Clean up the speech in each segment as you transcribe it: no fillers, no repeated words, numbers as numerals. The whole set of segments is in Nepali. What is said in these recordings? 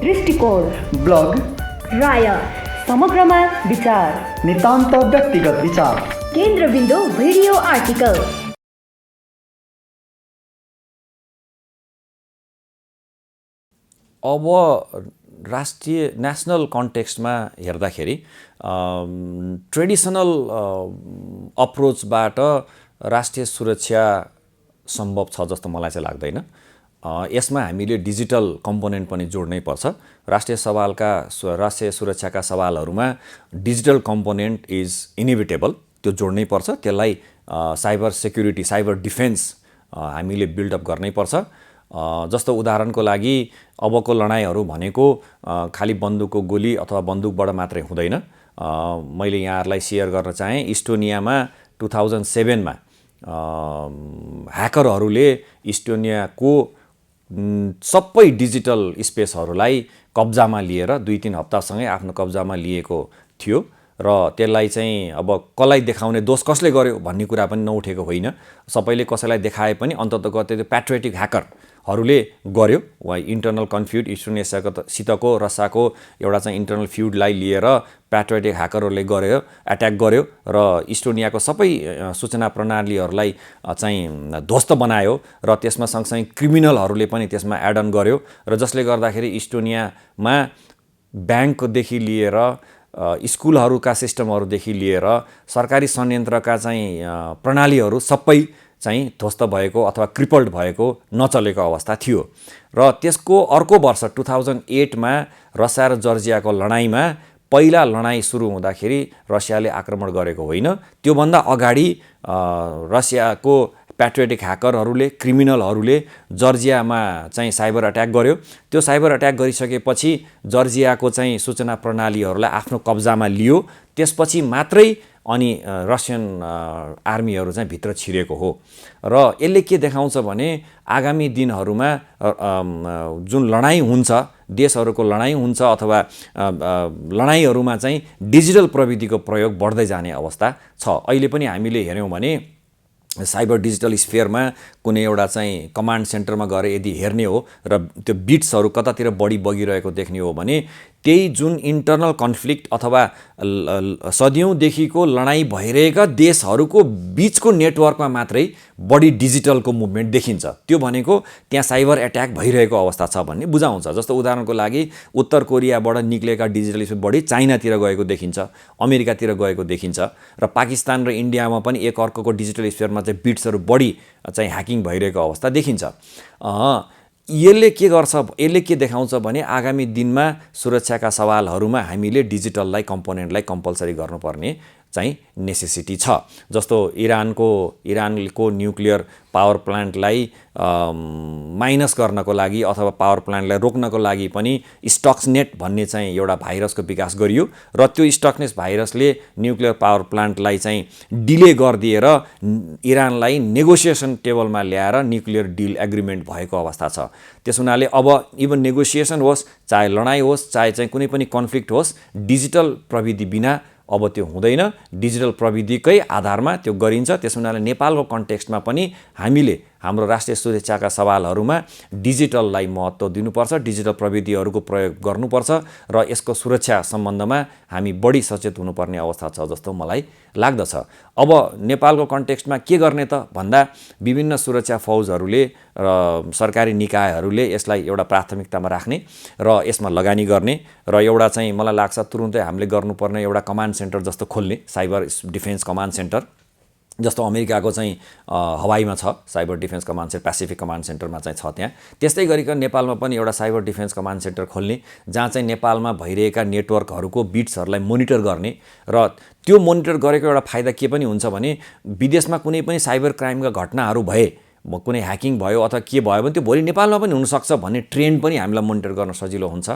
दृष्टिकोण, ब्लग, राय, समग्रमा विचार, नितान्त व्यक्तिगत विचार, केन्द्रबिन्दु भिडियो आर्टिकल। अब राष्ट्रिय नेसनल कन्टेक्स्टमा हेर्दाखेरि ट्रेडिसनल अप्रोचबाट राष्ट्रिय सुरक्षा सम्भव छ जस्तो मलाई चाहिँ लाग्दैन। यसमा हामीले डिजिटल कम्पोनेन्ट पनि जोड्नै पर्छ। राष्ट्रिय सुरक्षाका सवालहरूमा डिजिटल कम्पोनेन्ट इज इनिभिटेबल, त्यो जोड्नै पर्छ। त्यसलाई साइबर सेक्युरिटी, साइबर डिफेन्स हामीले बिल्डअप गर्नै पर्छ। जस्तो उदाहरणको लागि अबको लडाइँहरू भनेको खालि बन्दुकको गोली अथवा बन्दुकबाट मात्रै हुँदैन। मैले यहाँहरूलाई सेयर गर्न चाहेँ, इस्टोनियामा 2007 मा ह्याकरहरूले इस्टोनियाको सबै डिजिटल स्पेसहरूलाई कब्जामा लिएर 2-3 हप्तासँगै आफ्नो कब्जामा लिएको थियो र त्यसलाई चाहिँ अब कसलाई देखाउने, दोष कसले गर्यो भन्ने कुरा पनि नउठेको होइन। सबैले कसैलाई देखाए पनि अन्ततगत त्यो प्याट्रियोटिक ह्याकरहरूले गर्यो। वा इन्टरनल कन्फ्युड इस्टोनियासितको रसाको एउटा चाहिँ इन्टरनल फ्युडलाई लिएर प्याट्रियोटिक ह्याकरहरूले गर्यो, एट्याक गर्यो र इस्टोनियाको सबै सूचना प्रणालीहरूलाई चाहिँ ध्वस्त बनायो र त्यसमा सँगसँगै क्रिमिनलहरूले पनि त्यसमा एड अन गर्यो र जसले गर्दाखेरि इस्टोनियामा ब्याङ्कदेखि लिएर स्कुलहरूका सिस्टमहरूदेखि लिएर सरकारी संयन्त्रका चाहिँ प्रणालीहरू सबै चाहिँ ध्वस्त भएको अथवा क्रिपल्ड भएको, नचलेको अवस्था थियो। र त्यसको अर्को वर्ष 2008 मा रसिया र जर्जियाको लडाइँमा पहिला लडाइँ सुरु हुँदाखेरि रसियाले आक्रमण गरेको होइन। त्योभन्दा अगाडि रसियाको प्याट्रियोटिक ह्याकरहरूले, क्रिमिनलहरूले जर्जियामा चाहिँ साइबर अट्याक गर्यो। त्यो साइबर अट्याक गरिसकेपछि जर्जियाको चाहिँ सूचना प्रणालीहरूलाई आफ्नो कब्जामा लियो। त्यसपछि मात्रै अनि रसियन आर्मीहरू चाहिँ भित्र छिरेको हो। र यसले के देखाउँछ भने आगामी दिनहरूमा जुन लडाइँ हुन्छ, देशहरूको लडाइँ हुन्छ अथवा लडाइँहरूमा चाहिँ डिजिटल प्रविधिको प्रयोग बढ्दै जाने अवस्था छ। अहिले पनि हामीले हेऱ्यौँ भने साइबर डिजिटल स्फेयरमा कुनै एउटा चाहिँ कमान्ड सेन्टरमा गएर यदि हेर्ने हो र त्यो बिट्सहरू कतातिर बढी बगिरहेको देख्ने हो भने त्यही जुन इन्टरनल कन्फ्लिक्ट अथवा सदियौँदेखिको लडाइँ भइरहेका देशहरूको बिचको नेटवर्कमा मात्रै बढी डिजिटलको मुभमेन्ट देखिन्छ। त्यो भनेको त्यहाँ साइबर एट्याक भइरहेको अवस्था छ भन्ने बुझाउँछ। जस्तो उदाहरणको लागि उत्तर कोरियाबाट निक्लेका डिजिटल स्पेस बढी चाइनातिर गएको देखिन्छ, अमेरिकातिर गएको देखिन्छ र पाकिस्तान र इन्डियामा पनि एक अर्कोको डिजिटल स्पेयरमा चाहिँ बिट्सहरू बढी चाहिँ ह्याकिङ भइरहेको अवस्था देखिन्छ। यसले के गर्छ, यसले के देखाउँछ भने आगामी दिनमा सुरक्षाका सवालहरूमा हामीले डिजिटललाई कम्पोनेन्टलाई कम्पलसरी गर्नुपर्ने चाहिँ नेसेसिटी छ। जस्तो इरानको न्युक्लियर पावर प्लान्टलाई माइनस गर्नको लागि अथवा पावर प्लान्टलाई रोक्नको लागि पनि स्टक्सनेट भन्ने चाहिँ एउटा भाइरसको विकास गरियो र त्यो स्टक्सनेट भाइरसले न्युक्लियर पावर प्लान्टलाई चाहिँ डिले गरिदिएर इरानलाई नेगोसिएसन टेबलमा ल्याएर न्युक्लियर डिल एग्रिमेन्ट भएको अवस्था छ। त्यस हुनाले अब इभन नेगोसिएसन होस्, चाहे लडाइँ होस्, चाहे चाहिँ कुनै पनि कन्फ्लिक्ट होस्, डिजिटल प्रविधि बिना अब त्यो हुँदैन। डिजिटल प्रविधिकै आधारमा त्यो गरिन्छ। त्यस हुनाले नेपालको कन्टेक्स्टमा पनि हामीले हाम्रो राष्ट्रिय सुरक्षाका सवालहरूमा डिजिटललाई महत्त्व दिनुपर्छ, डिजिटल प्रविधिहरूको प्रयोग गर्नुपर्छ र यसको सुरक्षा सम्बन्धमा हामी बढी सचेत हुनुपर्ने अवस्था छ जस्तो मलाई लाग्दछ। अब नेपालको कन्टेक्स्टमा के गर्ने त भन्दा विभिन्न सुरक्षा फौजहरूले र सरकारी निकायहरूले यसलाई एउटा प्राथमिकतामा राख्ने र यसमा लगानी गर्ने र एउटा चाहिँ मलाई लाग्छ तुरुन्तै हामीले गर्नुपर्ने एउटा कमान्ड सेन्टर जस्तो खोल्ने, साइबर डिफेन्स कमान्ड सेन्टर जस्तो अमेरिकाको चाहिँ हवाईमा छ cyber defence command centre, Pacific command सेन्टरमा चाहिँ छ त्यहाँ। त्यस्तै गरिकन नेपालमा पनि एउटा साइबर डिफेन्स कमान्ड सेन्टर खोल्ने जहाँ चाहिँ नेपालमा भइरहेका नेटवर्कहरूको बिट्सहरूलाई मोनिटर गर्ने र त्यो मोनिटर गरेको एउटा फाइदा के पनि हुन्छ भने विदेशमा कुनै पनि साइबर क्राइमका घटनाहरू भए, कुनै ह्याकिङ भयो अथवा के भयो भने त्यो भोलि नेपालमा पनि हुनसक्छ भन्ने ट्रेन्ड पनि हामीलाई मोनिटर गर्न सजिलो हुन्छ।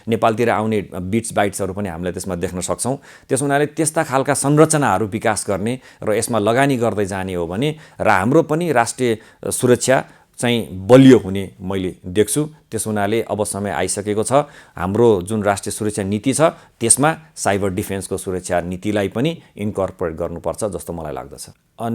नेपालतिर आउने बिट्स बाइट्सहरू पनि हामीले त्यसमा देख्न सक्छौँ। त्यस हुनाले त्यस्ता खालका संरचनाहरू विकास गर्ने र यसमा लगानी गर्दै जाने हो भने र हाम्रो पनि राष्ट्रिय सुरक्षा चाहिँ बलियो हुने मैले देख्छु। त्यस हुनाले अब समय आइसकेको छ हाम्रो जुन राष्ट्रिय सुरक्षा नीति छ त्यसमा साइबर डिफेन्सको सुरक्षा नीतिलाई पनि इन्कर्पोरेट गर्नुपर्छ जस्तो मलाई लाग्दछ।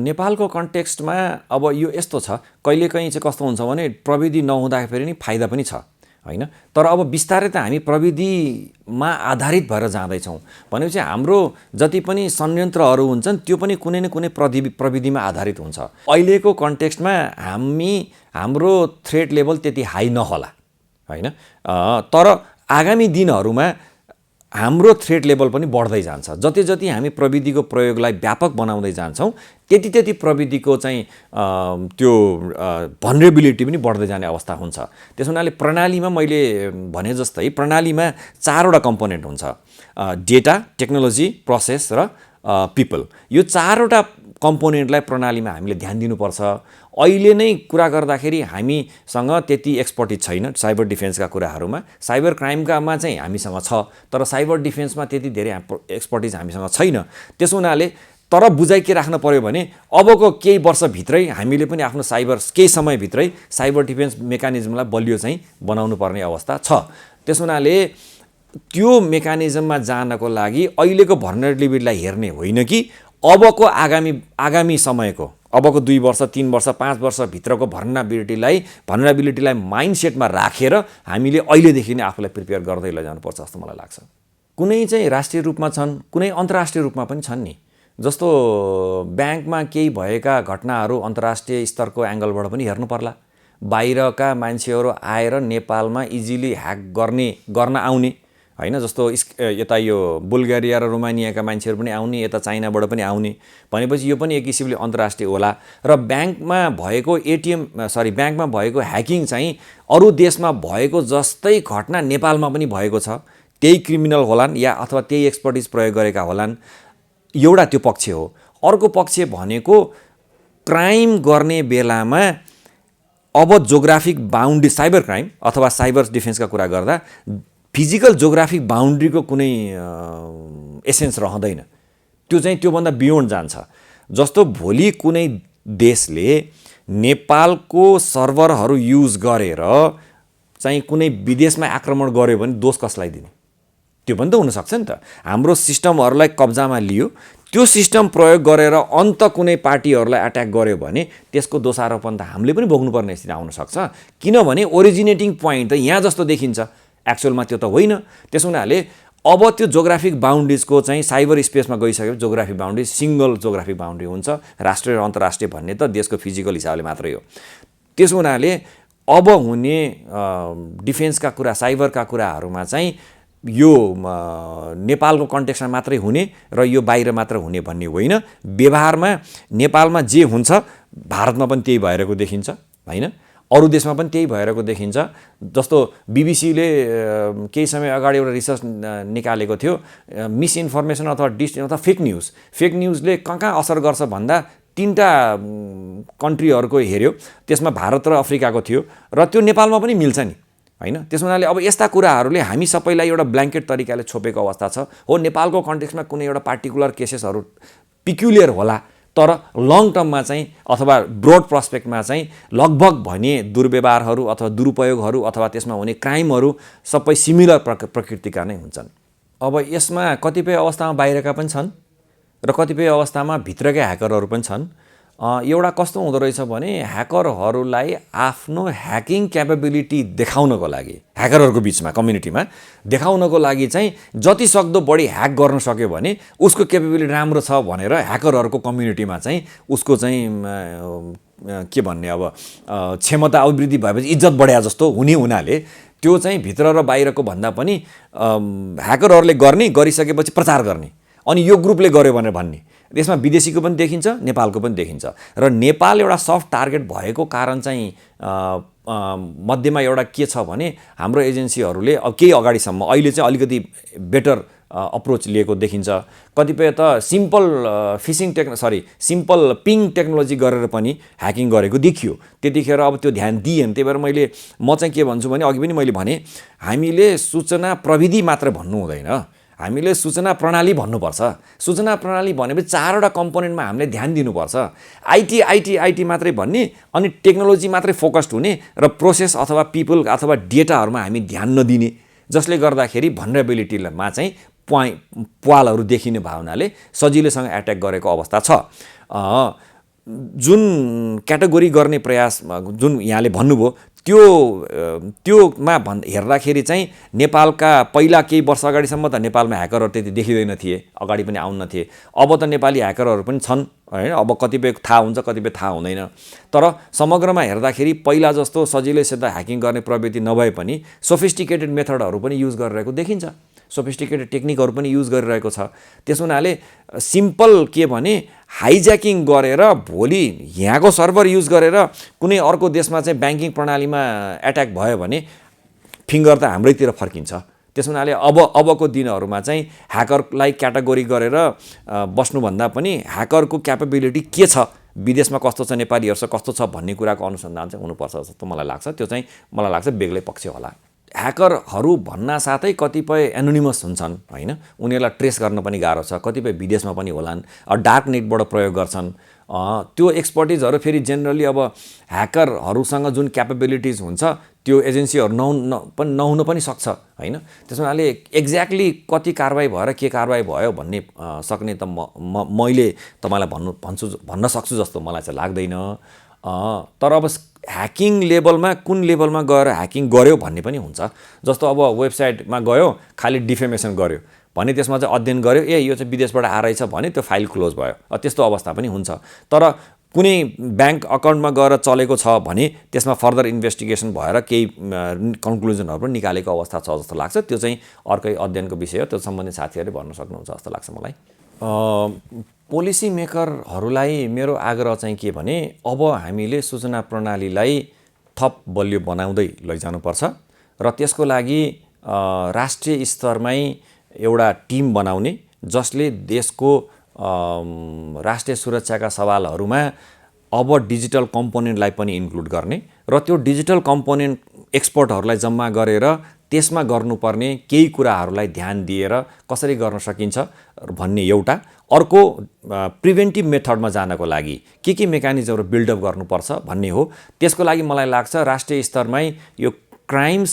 नेपालको कन्टेक्स्टमा अब यो यस्तो छ, कहिलेकाहीँ चाहिँ कस्तो हुन्छ भने प्रविधि नहुँदाखेरि नि फाइदा पनि छ। हैन। तर अब बिस्तारै त हामी प्रविधिमा आधारित भएर जाँदैछौँ भनेपछि हाम्रो जति पनि संयन्त्रहरू हुन्छन् त्यो पनि कुनै न कुनै प्रविधिमा आधारित हुन्छ। अहिलेको कन्टेक्स्टमा हाम्रो थ्रेट लेभल त्यति हाई नहोला हैन, तर आगामी दिनहरूमा हाम्रो थ्रेट लेभल पनि बढ्दै जान्छ। जति जति हामी प्रविधिको प्रयोगलाई व्यापक बनाउँदै जान्छौँ त्यति त्यति प्रविधिको चाहिँ त्यो भनरेबिलिटी पनि बढ्दै जाने अवस्था हुन्छ। त्यसो हुनाले प्रणालीमा मैले भने जस्तै प्रणालीमा 4वटा कम्पोनेन्ट हुन्छ, डेटा, टेक्नोलोजी, प्रोसेस र पिपल। यो 4वटा कम्पोनेन्टलाई प्रणालीमा हामीले ध्यान दिनुपर्छ। अहिले नै कुरा गर्दाखेरि हामीसँग त्यति एक्सपर्टिज छैन साइबर डिफेन्सका कुराहरूमा। साइबर क्राइमकामा चाहिँ हामीसँग छ, तर साइबर डिफेन्समा त्यति धेरै एक्सपर्टिज हामीसँग छैन। त्यसो हुनाले तर बुझाइ के राख्न पर्यो भने अबको केही वर्षभित्रै हामीले पनि आफ्नो केही समयभित्रै साइबर डिफेन्स मेकानिजमलाई बलियो चाहिँ बनाउनु पर्ने अवस्था छ। त्यसो हुनाले त्यो मेकानिजममा जानको लागि अहिलेको भर्नरेबिलिटीलाई हेर्ने होइन कि अबको आगामी समयको अबको 2 वर्ष 3 वर्ष 5 वर्षभित्रको भर्नरेबिलिटीलाई माइन्डसेटमा राखेर हामीले अहिलेदेखि नै आफूलाई प्रिपेयर गर्दै लैजानुपर्छ जस्तो मलाई लाग्छ। कुनै चाहिँ राष्ट्रिय रूपमा छन्, कुनै अन्तर्राष्ट्रिय रूपमा पनि छन् नि। जस्तो ब्याङ्कमा केही भएका घटनाहरू अन्तर्राष्ट्रिय स्तरको एङ्गलबाट पनि हेर्नु पर्ला। बाहिरका मान्छेहरू आएर नेपालमा इजिली ह्याक गर्न आउने हैन, जस्तो यता यो बुल्गेरिया र रोमानियाका मान्छेहरू पनि आउने, यता चाइनाबाट पनि आउने भनेपछि यो पनि एक किसिमले अन्तर्राष्ट्रिय होला। र ब्याङ्कमा भएको ह्याकिङ चाहिँ अरू देशमा भएको जस्तै घटना नेपालमा पनि भएको छ, त्यही क्रिमिनल होलान् या अथवा त्यही एक्सपर्टिज प्रयोग गरेका होलान्। एउटा त्यो पक्ष हो। अर्को पक्ष भनेको क्राइम गर्ने बेलामा अब जोग्राफिक बााउन्ड्री, साइबर क्राइम अथवा साइबर डिफेन्सका कुरा गर्दा फिजिकल जोग्राफिक बााउन्ड्रीको कुनै एसेन्स रहँदैन। त्यो चाहिँ त्योभन्दा बियोन्ड जान्छ। जस्तो भोलि कुनै देशले नेपालको सर्भरहरू युज गरेर चाहिँ कुनै विदेशमा आक्रमण गर्यो भने दोष कसलाई दिने? त्यो पनि त हुनसक्छ नि त। हाम्रो सिस्टमहरूलाई कब्जामा लियो, त्यो सिस्टम प्रयोग गरेर अन्त कुनै पार्टीहरूलाई एट्याक गर्यो भने त्यसको दोषारोपण त हामीले पनि भोग्नुपर्ने स्थिति आउन सक्छ। किनभने ओरिजिनेटिङ पोइन्ट त यहाँ जस्तो देखिन्छ, एक्चुअलमा त्यो त होइन। त्यसो हुनाले अब त्यो जोग्राफिक बााउन्ड्रिजको चाहिँ साइबर स्पेसमा गइसकेपछि geographic boundary single geographic boundary हुन्छ। राष्ट्रिय र अन्तर्राष्ट्रिय भन्ने त देशको फिजिकल हिसाबले मात्रै हो। त्यसो हुनाले अब हुने डिफेन्सका कुरा, साइबरका कुराहरूमा चाहिँ यो नेपालको कन्टेक्स्टमा मात्रै हुने र यो बाहिर मात्र हुने भन्ने होइन। व्यवहारमा नेपालमा जे हुन्छ भारतमा पनि त्यही भइरहेको देखिन्छ हैन, अरू देशमा पनि त्यही भइरहेको देखिन्छ। जस्तो बीबीसीले केही समय अगाडि एउटा रिसर्च निकालेको थियो, मिसइन्फर्मेसन अथवा फेक न्युजले कहाँ असर गर्छ भन्दा 3टा कन्ट्रीहरूको हेऱ्यो, त्यसमा भारत र अफ्रिकाको थियो र त्यो नेपालमा पनि मिल्छ नि हैन। त्यसो हुनाले अब यस्ता कुराहरूले हामी सबैलाई एउटा ब्ल्याङ्केट तरिकाले छोपेको अवस्था छ। हो, नेपालको कन्टेक्स्टमा कुनै एउटा पार्टिकुलर केसेसहरू पिक्युलियर होला, तर लङ टर्ममा चाहिँ अथवा ब्रोड प्रस्पेक्टमा चाहिँ लगभग भने दुर्व्यवहारहरू अथवा दुरुपयोगहरू अथवा त्यसमा हुने क्राइमहरू सबै सिमिलर प्रकृतिका नै हुन्छन्। अब यसमा कतिपय अवस्थामा बाहिरका पनि छन् र कतिपय अवस्थामा भित्रकै ह्याकरहरू पनि छन्। एउटा कस्तो हुँदो रहेछ भने ह्याकरहरूलाई आफ्नो ह्याकिङ क्यापेबिलिटी देखाउनको लागि, ह्याकरहरूको बिचमा कम्युनिटीमा देखाउनको लागि चाहिँ जति सक्दो बढी ह्याक गर्न सक्यो भने उसको क्यापेबिलिटी राम्रो छ भनेर ह्याकरहरूको कम्युनिटीमा चाहिँ उसको चाहिँ के भन्ने अब क्षमता अभिवृद्धि भएपछि इज्जत बढ्या जस्तो हुने हुनाले त्यो चाहिँ भित्र र बाहिरको भन्दा पनि ह्याकरहरूले गरिसकेपछि प्रचार गर्ने, अनि यो ग्रुपले गर्यो भनेर भन्ने। त्यसमा विदेशीको पनि देखिन्छ, नेपालको पनि देखिन्छ। र नेपाल एउटा सफ्ट टार्गेट भएको कारण चाहिँ मध्यमा एउटा के छ भने हाम्रो एजेन्सीहरूले अब केही अगाडिसम्म अहिले चाहिँ अलिकति बेटर अप्रोच लिएको देखिन्छ। कतिपय त सिम्पल पिङ टेक्नोलोजी गरेर पनि ह्याकिङ गरेको देखियो। त्यतिखेर अब त्यो ध्यान दिएन। त्यही भएर म चाहिँ के भन्छु भने अघि पनि मैले भने हामीले सूचना प्रविधि मात्र भन्नु हुँदैन, हामीले सूचना प्रणाली भन्नुपर्छ। सूचना प्रणाली भनेपछि 4वटा कम्पोनेन्टमा हामीले ध्यान दिनुपर्छ। आइटी मात्रै भन्ने अनि टेक्नोलोजी मात्रै फोकस्ड हुने र प्रोसेस अथवा पिपल अथवा डेटाहरूमा हामी ध्यान नदिने, जसले गर्दाखेरि भनरेबिलिटीमा चाहिँ प्वालहरू देखिने भावनाले सजिलैसँग एट्याक गरेको अवस्था छ। जुन क्याटेगोरी गर्ने प्रयास जुन यहाँले भन्नुभयो त्योमा हेर्दाखेरि चाहिँ नेपालका पहिला केही वर्ष अगाडिसम्म त नेपालमा ह्याकरहरू त्यति देखिँदैन थिए, अगाडि पनि आउन थिए। अब त नेपाली ह्याकरहरू पनि छन् हैन, अब कतिपय थाहा हुन्छ कतिपय थाहा हुँदैन। तर समग्रमा हेर्दाखेरि पहिला जस्तो सजिलैसित ह्याकिङ गर्ने प्रवृत्ति नभए पनि सोफिस्टिकेटेड मेथडहरू पनि युज गरिरहेको देखिन्छ, सोफिस्टिकेटेड टेक्निकहरू पनि युज गरिरहेको छ। त्यस हुनाले सिम्पल के भने हाइज्याकिङ गरेर भोलि यहाँको सर्भर युज गरेर कुनै अर्को देशमा चाहिँ ब्याङ्किङ प्रणालीमा एट्याक भयो भने फिङ्गर त हाम्रैतिर फर्किन्छ। त्यस हुनाले अबको दिनहरूमा चाहिँ ह्याकरलाई क्याटेगोरी गरेर बस्नुभन्दा पनि ह्याकरको क्यापेबिलिटी के छ, विदेशमा कस्तो छ, नेपालीहरूसँग कस्तो छ भन्ने कुराको अनुसन्धान चाहिँ हुनुपर्छ जस्तो मलाई लाग्छ। त्यो चाहिँ मलाई लाग्छ बेग्लै पक्ष होला। ह्याकरहरू भन्न साथै कतिपय एनोनिमस हुन्छन् हैन, उनीहरूलाई ट्रेस गर्न पनि गाह्रो छ, कतिपय विदेशमा पनि होलान्, डार्क नेटबाट प्रयोग गर्छन्। त्यो एक्सपर्टिजहरू फेरि जेनरली अब ह्याकरहरूसँग जुन क्यापेबिलिटिज हुन्छ त्यो एजेन्सीहरू नहुन पनि सक्छ हैन। त्यस हुनाले एक्ज्याक्टली कति कारबाही भएर के कारबाही भयो भन्ने सक्ने त मैले तपाईँलाई भन्न सक्छु जस्तो मलाई चाहिँ लाग्दैन। तर अब ह्याकिङ लेभलमा कुन लेभलमा गएर ह्याकिङ गर्यो भन्ने पनि हुन्छ। जस्तो अब वेबसाइटमा गयो खालि डिफेमेसन गर्यो भने त्यसमा चाहिँ अध्ययन गर्यो, यो चाहिँ विदेशबाट आएछ भने त्यो फाइल क्लोज भयो, त्यस्तो अवस्था पनि हुन्छ। तर कुनै ब्याङ्क अकाउन्टमा गएर चलेको छ भने त्यसमा फर्दर इन्भेस्टिगेसन भएर केही कन्क्लुजनहरू पनि निकालेको अवस्था छ जस्तो लाग्छ। त्यो चाहिँ अर्कै अध्ययनको विषय हो, त्यो सम्बन्धित साथीहरूले भन्न सक्नुहुन्छ जस्तो लाग्छ मलाई। पोलिसी मेकरहरूलाई मेरो आग्रह चाहिँ के भने अब हामीले सूचना प्रणालीलाई थप बलियो बनाउँदै लैजानुपर्छ र त्यसको लागि राष्ट्रिय स्तरमै एउटा टिम बनाउने जसले देशको राष्ट्रिय सुरक्षाका सवालहरूमा अब डिजिटल कम्पोनेन्टलाई पनि इन्क्लुड गर्ने र त्यो डिजिटल कम्पोनेन्ट एक्सपर्टहरूलाई जम्मा गरेर त्यसमा गर्नुपर्ने केही कुराहरूलाई ध्यान दिएर कसरी गर्न सकिन्छ भन्ने एउटा। अर्को प्रिभेन्टिभ मेथडमा जानको लागि के मेकानिजमहरू बिल्डअप गर्नुपर्छ भन्ने हो। त्यसको लागि मलाई लाग्छ राष्ट्रिय स्तरमै यो क्राइम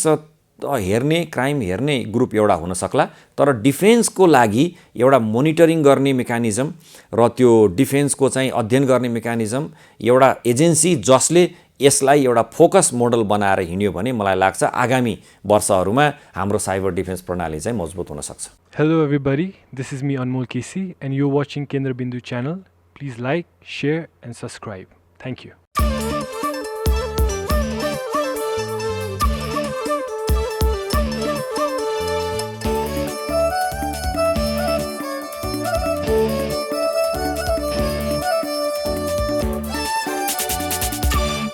हेर्ने ग्रुप एउटा हुन सक्ला, तर डिफेन्सको लागि एउटा मोनिटरिङ गर्ने मेकानिजम र त्यो डिफेन्सको चाहिँ अध्ययन गर्ने मेकानिजम एउटा एजेन्सी जसले यसलाई एउटा फोकस मोडल बनाएर हिँड्यो भने मलाई लाग्छ आगामी वर्षहरूमा हाम्रो साइबर डिफेन्स प्रणाली चाहिँ मजबुत हुन सक्छ। Hello everybody, this is me Anmol Kesi and you're watching Kendrabindu channel. Please like, share and subscribe. Thank you.